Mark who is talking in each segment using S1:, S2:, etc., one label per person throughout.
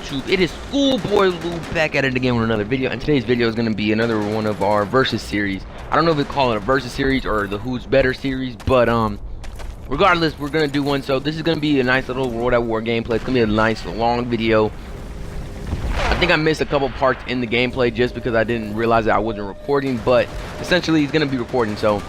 S1: YouTube? It is Schoolboy Lou back at it again with another video, and today's video is going to be another one of our versus series. I don't know if we call it a versus series or the Who's Better series, but regardless, we're going to do one. So this is going to be a nice little World at War gameplay. It's going to be a nice long video. I think I missed a couple parts in the gameplay just because I didn't realize that I wasn't recording, but essentially it's going to be recording, so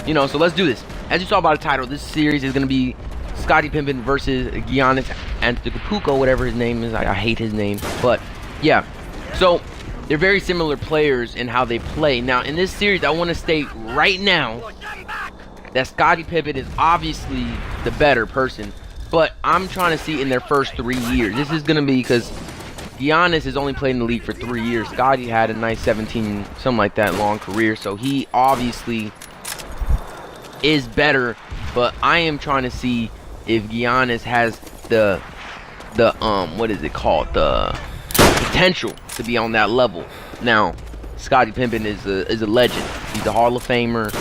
S1: you know, so let's do this. As you saw by the title, this series is going to be Scottie Pippen versus Giannis Antetokounmpo, whatever his name is. I hate his name, but yeah. So they're very similar players in how they play. Now in this series, I want to state right now that Scottie Pippen is obviously the better person, but I'm trying to see in their first 3 years. This is going to be because Giannis has only played in the league for 3 years. Scottie had a nice 17, something like that, long career, so he obviously is better. But I am trying to see if Giannis has the what is it called, the potential to be on that level. Now Scottie Pippen is a legend. He's a Hall of Famer.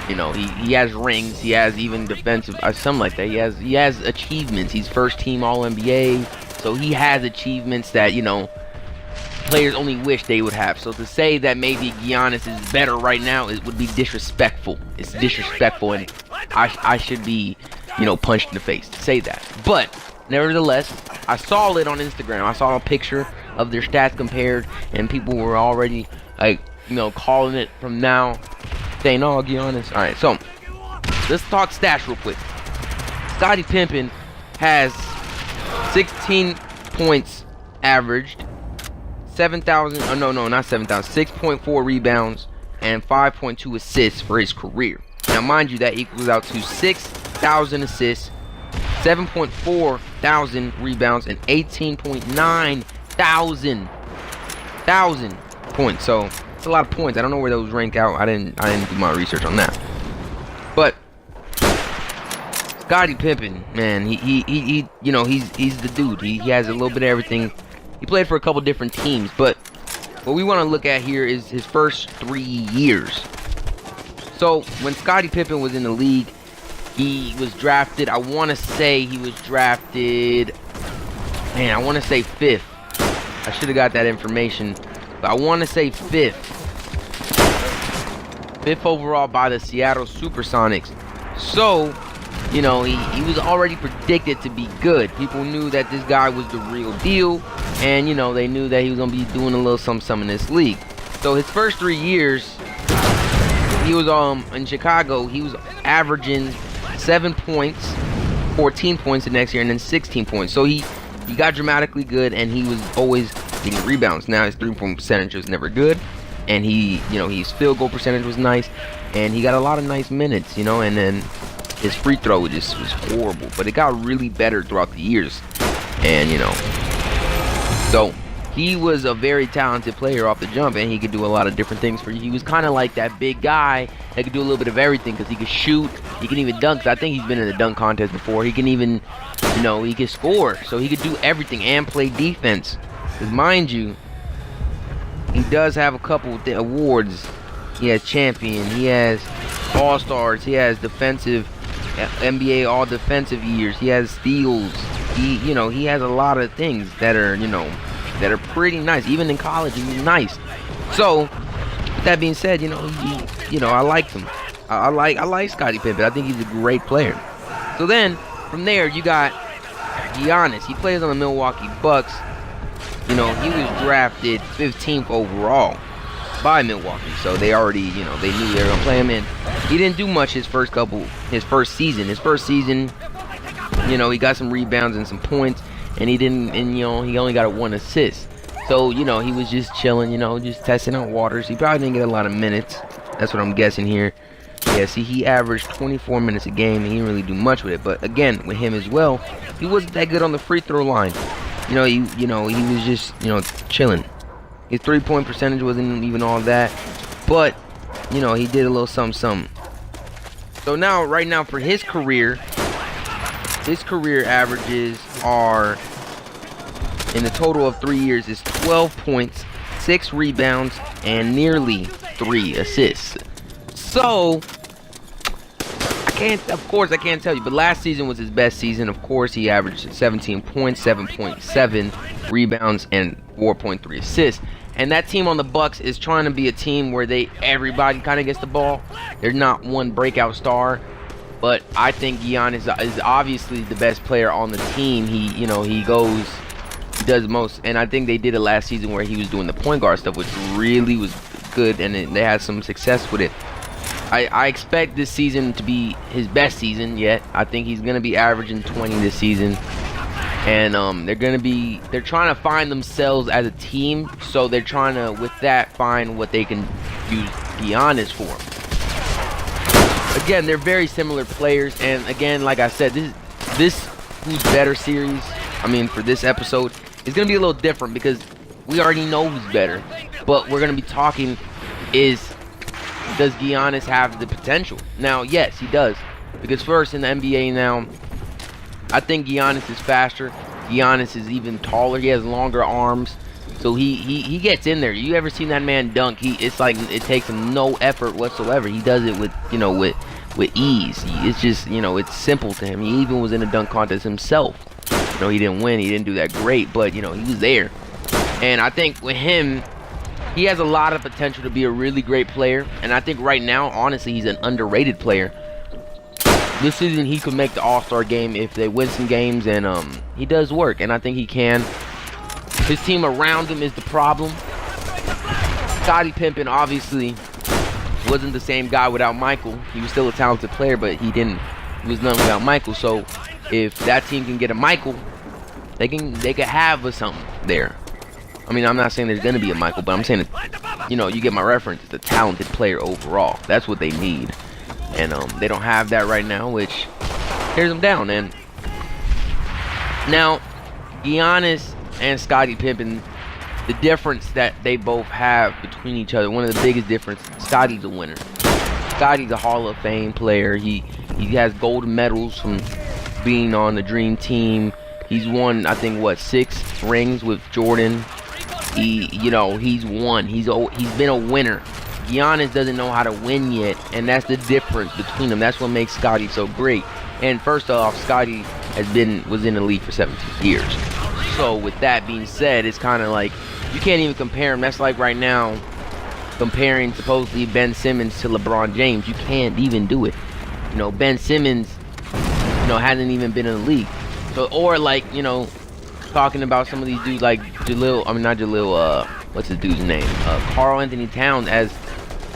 S1: You know, he has rings. He has even defensive, something like that. He has achievements. He's first team All NBA. So he has achievements that, you know, players only wish they would have. So to say that maybe Giannis is better right now, it would be disrespectful. It's disrespectful, and I should be, you know, punched in the face to say that. But nevertheless, I saw it on Instagram. I saw a picture of their stats compared, and people were already, like, you know, calling it from now, saying, "Oh, Giannis." All right, so let's talk stats real quick. Scottie Pippen has 16 points averaged, 7,000, oh no, not 7,000, 6.4 rebounds, and 5.2 assists for his career. Now, mind you, that equals out to 6,000 assists, 7.4 thousand rebounds, and 18.9 thousand points. So it's a lot of points. I don't know where those rank out. I didn't do my research on that. But Scottie Pippen, man, he you know, he's the dude. He has a little bit of everything. He played for a couple different teams, but what we want to look at here is his first 3 years. So when Scottie Pippen was in the league, he was drafted, I want to say he was drafted, man, I want to say 5th. I should have got that information, but I want to say 5th. 5th overall by the Seattle Supersonics. So, you know, he was already predicted to be good. People knew that this guy was the real deal, and, you know, they knew that he was going to be doing a little something in this league. So his first 3 years, he was in Chicago, he was averaging 7 points, 14 points the next year, and then 16 points. So he got dramatically good, and he was always getting rebounds. Now his 3-point percentage was never good, and you know, his field goal percentage was nice, and he got a lot of nice minutes, you know, and then his free throw just was horrible, but it got really better throughout the years. And, you know, so he was a very talented player off the jump, and he could do a lot of different things for you. He was kind of like that big guy that could do a little bit of everything, because he could shoot, he can even dunk. I think he's been in a dunk contest before. He can even, you know, he could score, so he could do everything and play defense. Because mind you, he does have a couple of awards. He has champion, he has all-stars, he has defensive, NBA all defensive years, he has steals. You know, he has a lot of things that are, you know, that are pretty nice. Even in college, he was nice. So with that being said, you know, you know, I liked him. I like Scottie Pippen. I think he's a great player. So then from there, you got Giannis. He plays on the Milwaukee Bucks. You know, he was drafted 15th overall by Milwaukee, so they already, you know, they knew they were gonna play him in. He didn't do much his first season, you know, he got some rebounds and some points, and he only got 1 assist. So, you know, he was just chilling, you know, just testing out waters. He probably didn't get a lot of minutes. That's what I'm guessing here. Yeah, see, he averaged 24 minutes a game, and he didn't really do much with it. But again, with him as well, he wasn't that good on the free throw line. You know, he was just, you know, chilling. His 3-point percentage wasn't even all that, but, you know, he did a little something. So now, right now, for his career averages are, in the total of 3 years, is 12 points, 6 rebounds, and nearly 3 assists. So I Of course, I can't tell you. But last season was his best season. Of course, he averaged 17 points, 7.7 rebounds, and 4.3 assists. And that team on the Bucks is trying to be a team where everybody kind of gets the ball. There's not one breakout star, but I think Giannis is obviously the best player on the team. He does most, and I think they did it last season where he was doing the point guard stuff, which really was good, and they had some success with it. I expect this season to be his best season yet. I think he's gonna be averaging 20 this season, and they're trying to find themselves as a team, so they're trying to, with that, find what they can use Giannis for. Again, they're very similar players, and again, like I said, this Who's Better series, for this episode, is gonna be a little different because we already know who's better, but we're gonna be talking does Giannis have the potential? Now, yes, he does. Because first, in the NBA now, I think Giannis is faster. Giannis is even taller. He has longer arms. So he gets in there. You ever seen that man dunk? It's like it takes him no effort whatsoever. He does it with ease. It's just, it's simple to him. He even was in a dunk contest himself. He didn't win. He didn't do that great, but he was there. And I think with him, he has a lot of potential to be a really great player, and I think right now, honestly, he's an underrated player. This season, he could make the All-Star game if they win some games, and he does work, and I think he can. His team around him is the problem. Scottie Pippen obviously wasn't the same guy without Michael. He was still a talented player, but he was none without Michael. So if that team can get a Michael, they could have something there. I'm not saying there's going to be a Michael, but I'm saying that, you get my reference. It's a talented player overall. That's what they need. And they don't have that right now, which tears them down. And now, Giannis and Scottie Pippen, the difference that they both have between each other, one of the biggest differences, Scottie's a winner. Scottie's a Hall of Fame player. He has gold medals from being on the Dream Team. He's won, I think, 6 rings with Jordan. He's won. He's been a winner. Giannis doesn't know how to win yet, and that's the difference between them. That's what makes Scottie so great. And first off, Scottie was in the league for 17 years. So with that being said, it's kind of like you can't even compare him. That's like right now comparing supposedly Ben Simmons to LeBron James. You can't even do it. Ben Simmons, hasn't even been in the league. So or like talking about some of these dudes like what's his dude's name? Karl Anthony Towns as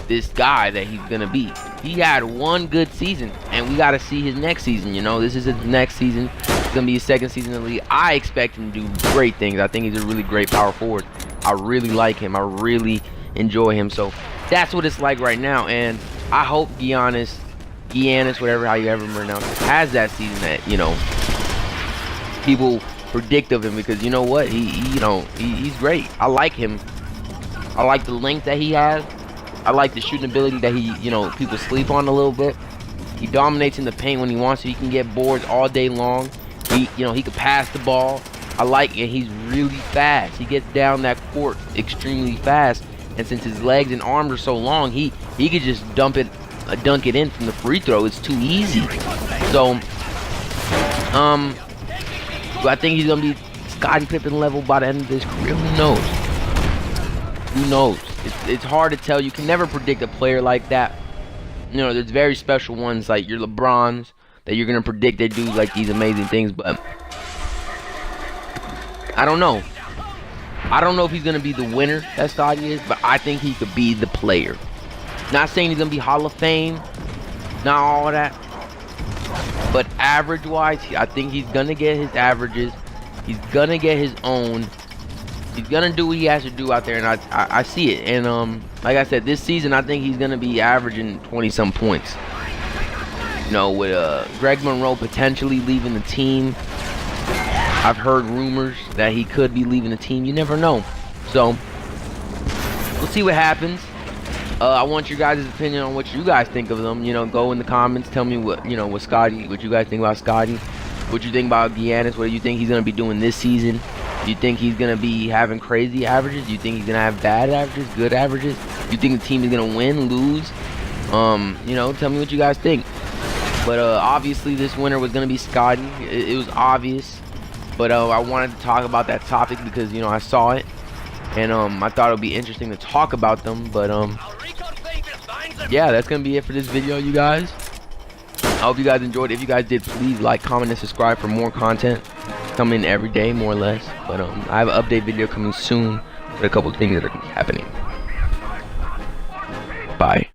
S1: this guy that he's gonna be. He had one good season, and we gotta see his next season. This is his next season. It's gonna be his second season in the league. I expect him to do great things. I think he's a really great power forward. I really like him. I really enjoy him. So that's what it's like right now, and I hope Giannis, whatever how you ever pronounce it, has that season that people predict of him, because you know what, he's great. I like him. I like the length that he has. I like the shooting ability that people sleep on a little bit. He dominates in the paint when he wants to. He can get boards all day long. He could pass the ball. I like it. He's really fast. He gets down that court extremely fast, and since his legs and arms are so long, he could just dunk it in from the free throw. It's too easy. So I think he's gonna be Scottie Pippen level by the end of his career. Who knows? Who knows? It's hard to tell. You can never predict a player like that. There's very special ones like your LeBrons that you're gonna predict they do like these amazing things, but I don't know. I don't know if he's gonna be the winner that Scottie is, but I think he could be the player. Not saying he's gonna be Hall of Fame, not all that. But average-wise, I think he's going to get his averages. He's going to get his own. He's going to do what he has to do out there, and I see it. And like I said, this season, I think he's going to be averaging 20-some points. With Greg Monroe potentially leaving the team. I've heard rumors that he could be leaving the team. You never know. So, we'll see what happens. I want your guys' opinion on what you guys think of them. Go in the comments. Tell me what you guys think about Scottie. What you think about Giannis. What do you think he's going to be doing this season? Do you think he's going to be having crazy averages? Do you think he's going to have bad averages, good averages? Do you think the team is going to win, lose? Tell me what you guys think. But obviously this winner was gonna be Scottie. It was obvious. But I wanted to talk about that topic because, you know, I saw it, and I thought it would be interesting to talk about them. But yeah, that's gonna be it for this video, you guys. I hope you guys enjoyed. If you guys did, please like, comment, and subscribe for more content coming every day, more or less. But I have an update video coming soon with a couple of things that are happening. Bye.